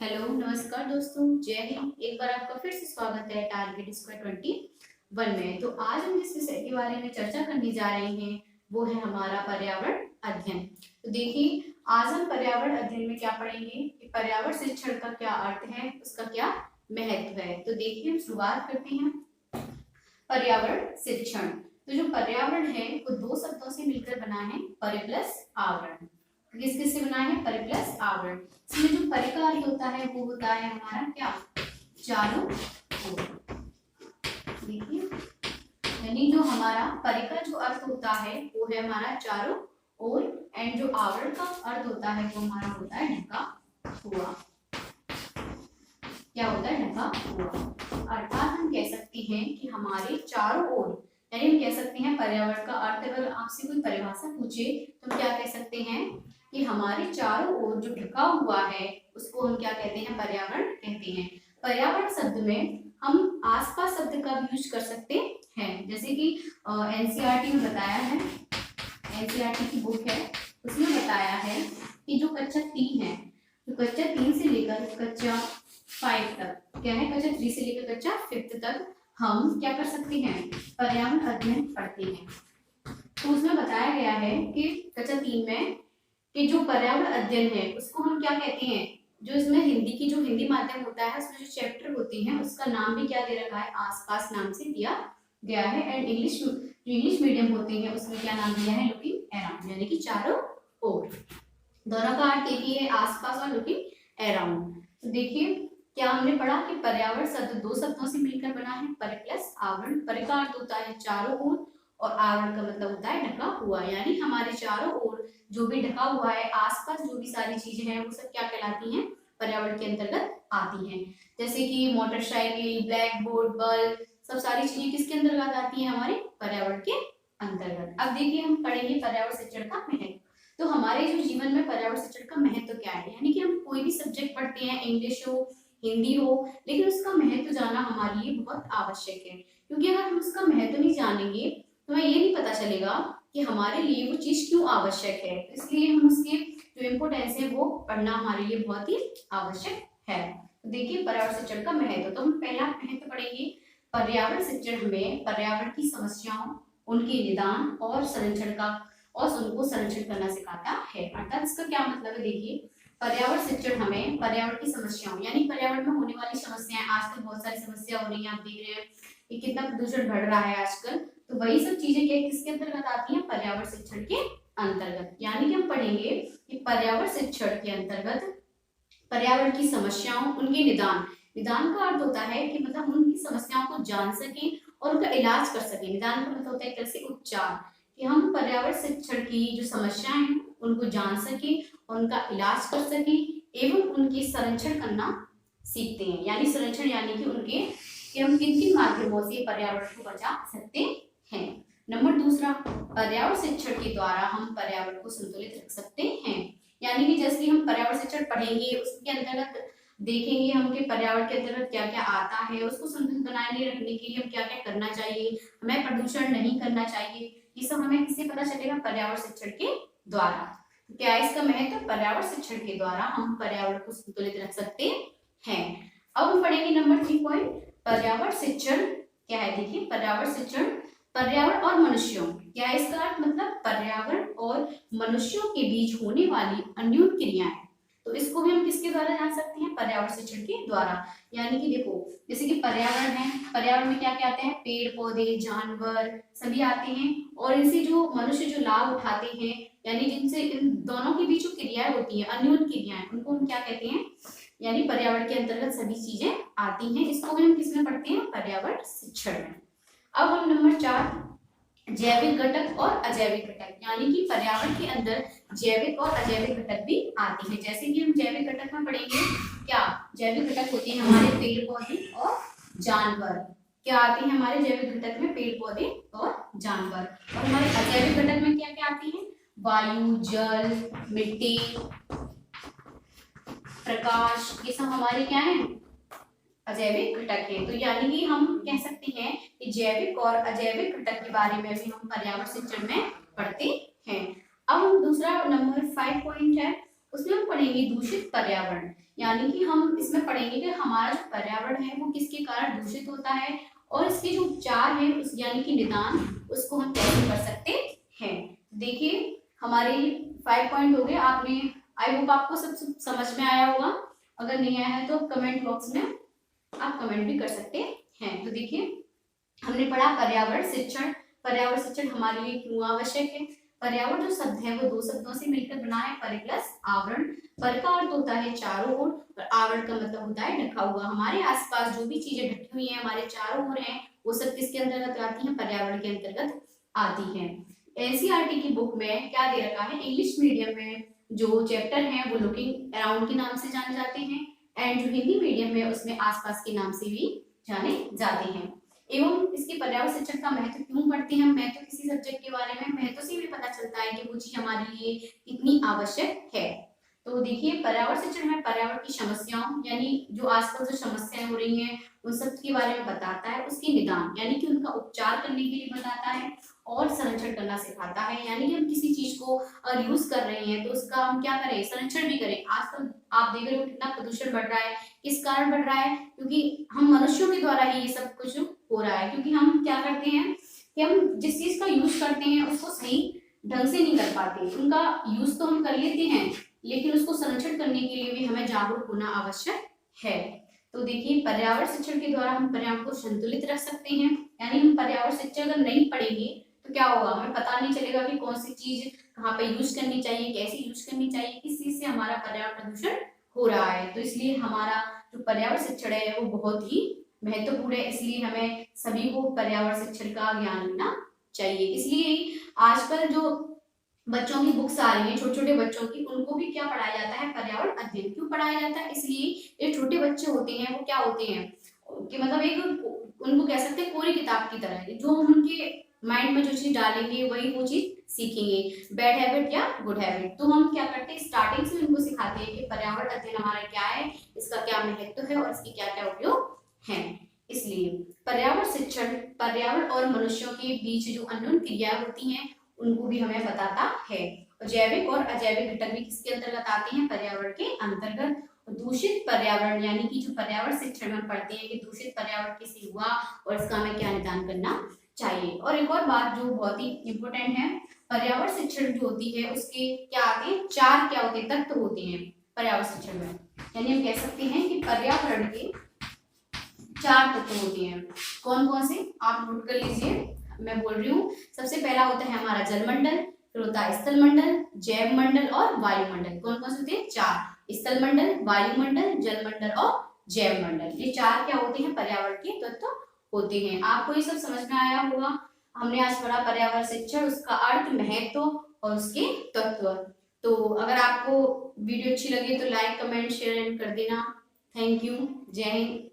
Hello नमस्कार दोस्तों, जय हिंद। एक बार आपका फिर से स्वागत है टारगेट स्क्वायर 21 में। तो आज हम जिस विषय के बारे में चर्चा करने जा रहे हैं वो है हमारा पर्यावरण अध्ययन। तो देखिए, आज हम पर्यावरण अध्ययन में क्या पढ़ेंगे कि पर्यावरण शिक्षण का क्या अर्थ है, उसका क्या महत्व है। तो देखिए, हम शुरुआत करते हैं पर्यावरण शिक्षण। तो जो पर्यावरण है वो दो शब्दों से मिलकर बना है, परि प्लस आवरण। किस किस से बना है? परि प्लस आवरण। इसमें जो परि का अर्थ होता है वो होता है हमारा क्या? चारों ओर। देखिए, यानी जो हमारा परि का जो अर्थ होता है वो है हमारा चारों ओर, एंड जो आवरण का अर्थ होता है वो हमारा होता है ढका हुआ। क्या होता है? ढका हुआ। अर्थात हम कह सकते हैं कि हमारे चारों ओर, यानी हम कह सकते हैं पर्यावरण का अर्थ अगर आपसे कोई परिभाषा पूछे तो हम क्या कह सकते हैं कि हमारे चारों ओर जो ढका हुआ है उसको हम क्या कहते हैं? पर्यावरण कहते हैं। पर्यावरण शब्द में हम आसपास शब्द का भी यूज कर सकते हैं, जैसे कि एनसीईआरटी में बताया है, एनसीईआरटी की बुक है उसमें बताया है कि जो कक्षा 3 है, जो कक्षा 3 से लेकर कक्षा 5 तक, क्या है, कक्षा 3 से लेकर कक्षा 5 तक हम क्या कर सकते हैं? पर्यावरण अध्ययन पढ़ते हैं। तो उसमें बताया गया है कि कक्षा 3 में कि जो पर्यावरण अध्ययन है उसको हम क्या कहते हैं? जो इसमें हिंदी की जो हिंदी माध्यम होता है उसमें जो चैप्टर होते हैं उसका नाम भी क्या दे रखा है? आसपास नाम से दिया गया है। एंड इंग्लिश मीडियम होते हैं उसमें क्या नाम दिया है? लुकिंग अराउंड, यानी कि चारों ओर। दोनों का अर्थ एक ही है, आसपास और लुकिंग अराउंड। तो देखिए, क्या हमने पढ़ा कि पर्यावरण शब्द दो शब्दों से मिलकर बना है, परि प्लस आवरण। परि का अर्थ होता है चारों ओर और आवरण का मतलब होता है ढका हुआ, यानी हमारे चारों ओर जो भी ढका हुआ है, आसपास जो भी सारी चीजें हैं वो सब क्या कहलाती हैं? पर्यावरण के अंतर्गत आती हैं। जैसे कि मोटरसाइकिल, ब्लैक बोर्ड, बल्ब, सब सारी चीजें किसके अंतर्गत आती हैं? हमारे पर्यावरण के अंतर्गत। अब देखिए, हम पढ़ेंगे पर्यावरण शिक्षण का महत्व। तो हमारे जो जीवन में पर्यावरण शिक्षण का महत्व क्या है, यानी कि हम कोई भी सब्जेक्ट पढ़ते हैं, इंग्लिश हो, हिंदी हो, लेकिन उसका महत्व जानना हमारे लिए बहुत आवश्यक है। क्योंकि अगर हम उसका महत्व नहीं जानेंगे तो हमें ये नहीं पता चलेगा कि हमारे लिए वो चीज क्यों आवश्यक है। इसलिए हम उसके जो इम्पोर्टेंस है वो पढ़ना हमारे लिए बहुत ही आवश्यक है। तो देखिए, पर्यावरण शिक्षण का महत्व, तो हम पहला महत्व पढ़ेंगे। पर्यावरण शिक्षण हमें पर्यावरण की समस्याओं, उनके निदान और संरक्षण का और उनको संरक्षण करना सिखाता है। अर्थात इसका क्या मतलब है? देखिए, पर्यावरण शिक्षण हमें पर्यावरण की समस्याओं, यानी पर्यावरण में होने वाली समस्याएं, आजकल बहुत सारी समस्या हो रही है, आप देख रहे हैं कि कितना प्रदूषण बढ़ रहा है आजकल। तो वही सब चीजें क्या किसके अंतर्गत आती हैं? पर्यावरण शिक्षण के अंतर्गत। यानी कि हम पढ़ेंगे कि पर्यावरण शिक्षण के अंतर्गत पर्यावरण की समस्याओं, उनके निदान। निदान का अर्थ होता है कि मतलब हम उनकी समस्याओं को जान सके और उनका इलाज कर सके। निदान का मतलब होता है एक तरह से उपचार, कि हम पर्यावरण शिक्षण की जो समस्याएं हैं उनको जान सके और उनका इलाज कर सके एवं उनकी संरक्षण करना सीखते हैं। यानी संरक्षण यानी कि उनके कि हम किन किन माध्यमों से पर्यावरण को बचा सकते हैं। नंबर दूसरा, पर्यावरण शिक्षण के द्वारा हम पर्यावरण को संतुलित रख सकते हैं। यानी कि जैसे हम पर्यावरण शिक्षण पढ़ेंगे उसके अंतर्गत देखेंगे हम कि पर्यावरण के अंतर्गत क्या क्या आता है, उसको संतुलित बनाए रखने के लिए हम क्या क्या करना चाहिए, हमें प्रदूषण नहीं करना चाहिए, ये सब हमें किससे पता चलेगा? पर्यावरण शिक्षण के द्वारा। क्या है इसका महत्व? पर्यावरण शिक्षण के द्वारा हम पर्यावरण को संतुलित रख सकते हैं। अब हम पढ़ेंगे नंबर 3 पॉइंट, पर्यावरण शिक्षण क्या है। देखिए, पर्यावरण शिक्षण पर्यावरण और मनुष्यों, क्या है इसका अर्थ? मतलब पर्यावरण और मनुष्यों के बीच होने वाली अन्योन्य क्रियाएं। तो इसको भी हम किसके द्वारा जान सकते हैं? पर्यावरण शिक्षण के द्वारा। यानी कि देखो, जैसे कि पर्यावरण है, पर्यावरण में क्या क्या आते हैं? पेड़ पौधे, जानवर सभी आते हैं, और इनसे जो मनुष्य जो लाभ उठाते हैं, यानी जिनसे इन दोनों के बीच जो क्रियाएं होती हैं, अन्योन्य क्रियाएं, उनको हम क्या कहते हैं? यानी पर्यावरण के अंतर्गत सभी चीजें आती हैं। इसको भी हम किसमें पढ़ते हैं? पर्यावरण शिक्षण में। अब हम नंबर 4, जैविक घटक और अजैविक घटक, यानी कि पर्यावरण के अंदर जैविक और अजैविक घटक भी आते हैं। जैसे कि हम जैविक घटक में पढ़ेंगे, क्या जैविक घटक होते हैं? हमारे पेड़ पौधे और जानवर। क्या आते हैं हमारे जैविक घटक में? पेड़ पौधे और जानवर। और हमारे अजैविक घटक में क्या क्या आती है? वायु, जल, मिट्टी, प्रकाश, ये सब हमारे क्या है? अजैविक घटक है। तो यानी कि हम कह सकते हैं कि जैविक और अजैविक घटक के बारे में भी हम पर्यावरण शिक्षण में पढ़ते हैं। अब हम दूसरा नंबर 5 पॉइंट है, उसमें हम पढ़ेंगे दूषित पर्यावरण। यानी कि हम इसमें पढ़ेंगे कि हमारा जो पर्यावरण है वो किसके कारण दूषित होता है और इसके जो उपचार है उस यानी कि निदान उसको हम कैसे कर सकते हैं। देखिए हमारे 5 पॉइंट हो गए। आपने आई होप आपको सब समझ में आया होगा। अगर नहीं आया है तो कमेंट बॉक्स में आप कमेंट भी कर सकते हैं। तो देखिए हमने पढ़ा पर्यावरण शिक्षण। पर्यावरण शिक्षण हमारे लिए क्यों आवश्यक है। पर्यावरण जो शब्द है वो दो शब्दों से मिलकर बना है, पर प्लस आवरण। पर का अर्थ होता है चारों ओर और आवरण का मतलब होता है ढका हुआ। हमारे आसपास जो भी चीजें ढकी हुई हैं हमारे चारों ओर हैं वो सब किसके अंतर्गत आती हैं, पर्यावरण के अंतर्गत आती हैं। एनसीईआरटी की बुक में क्या दे रखा है, इंग्लिश मीडियम में जो चैप्टर हैं वो लुकिंग अराउंड के नाम से जाने जाते हैं एंड जो हिंदी मीडियम में उसमें आसपास के नाम से भी जाने जाते हैं। एवं इसके पर्यावरण शिक्षण का महत्व क्यों पढ़ते हैं हम, महत्व किसी सब्जेक्ट के बारे में महत्व से भी पता चलता है कि वो चीज हमारे लिए कितनी आवश्यक है। तो देखिए पर्यावरण शिक्षण में पर्यावरण की समस्याओं यानी जो आसपास जो समस्याएं हो रही हैं उन सब के बारे में बताता है, उसके निदान यानी कि उनका उपचार करने के लिए बताता है और संरक्षण करना सिखाता है। यानी कि हम किसी चीज को अगर यूज कर रहे हैं तो उसका हम क्या करें, संरक्षण भी करें। आजकल आप देख रहे हो कितना प्रदूषण बढ़ रहा है, किस कारण बढ़ रहा है, क्योंकि हम मनुष्यों के द्वारा ही ये सब कुछ हो रहा है। क्योंकि हम क्या करते हैं कि हम जिस चीज का यूज करते हैं उसको सही ढंग से नहीं कर पाते। उनका यूज तो हम कर लेते हैं लेकिन उसको संरक्षण करने के लिए भी हमें जागरूक होना आवश्यक है। तो देखिए पर्यावरण शिक्षण के द्वारा हम पर्यावरण को संतुलित रख सकते हैं। यानी हम पर्यावरण शिक्षण अगर नहीं पढ़ेंगे तो क्या होगा, हमें पता नहीं चलेगा कि कौन सी चीज कहाँ पे यूज करनी चाहिए, कैसे यूज करनी चाहिए, किस चीज से हमारा पर्यावरण प्रदूषण हो रहा है। तो इसलिए हमारा जो पर्यावरण शिक्षण है वो बहुत ही महत्वपूर्ण है। इसलिए हमें सभी को पर्यावरण शिक्षण का ज्ञान लेना चाहिए। इसलिए आजकल जो बच्चों की बुक्स आ रही है, छोटे छोटे बच्चों की, उनको भी क्या पढ़ाया जाता है, पर्यावरण अध्ययन। क्यों पढ़ाया जाता है, इसलिए ये छोटे बच्चे होते हैं वो क्या होते हैं कि मतलब एक उनको कह सकते हैं कोरी किताब की तरह है। जो उनके माइंड में जो चीज डालेंगे वही वो चीज सीखेंगे, बैड हैबिट या गुड हैबिट। तो हम क्या करते हैं स्टार्टिंग से उनको सिखाते हैं कि पर्यावरण अध्ययन हमारा क्या है, इसका क्या महत्व है और इसके क्या क्या उपयोग है। इसलिए पर्यावरण शिक्षण पर्यावरण और मनुष्यों के बीच जो अन्योन्य क्रिया होती हैं उनको भी हमें बताता है। जैविक और अजैविक घटक भी किसके अंतर्गत आते हैं, पर्यावरण के अंतर्गत। दूषित पर्यावरण यानी कि जो पर्यावरण शिक्षण में पढ़ते हैं कि दूषित पर्यावरण कैसे हुआ और इसका हमें क्या निदान करना चाहिए। और एक और बात जो बहुत ही इंपोर्टेंट है, पर्यावरण शिक्षण जो होती है उसके क्या आते हैं, चार क्या होते हैं, तत्व होते हैं पर्यावरण शिक्षण में। यानी हम कह सकते हैं कि पर्यावरण के चार तत्व होते हैं। कौन कौन से आप नोट कर लीजिए, मैं बोल रही हूँ। सबसे पहला होता है हमारा जलमंडल, फिर होता है स्थल मंडल, जैव मंडल और वायुमंडल। कौन कौन से होते हैं, चार, स्थल मंडल, वायुमंडल, जलमंडल और जैव मंडल। ये चार क्या होते हैं, पर्यावरण के तत्व होते हैं। आपको ये सब समझ में आया होगा। हमने आज पढ़ा पर्यावरण शिक्षण, उसका अर्थ, महत्व और उसके तत्व। तो अगर आपको वीडियो अच्छी लगे तो लाइक कमेंट शेयर कर देना। Thank you. जय हिंद।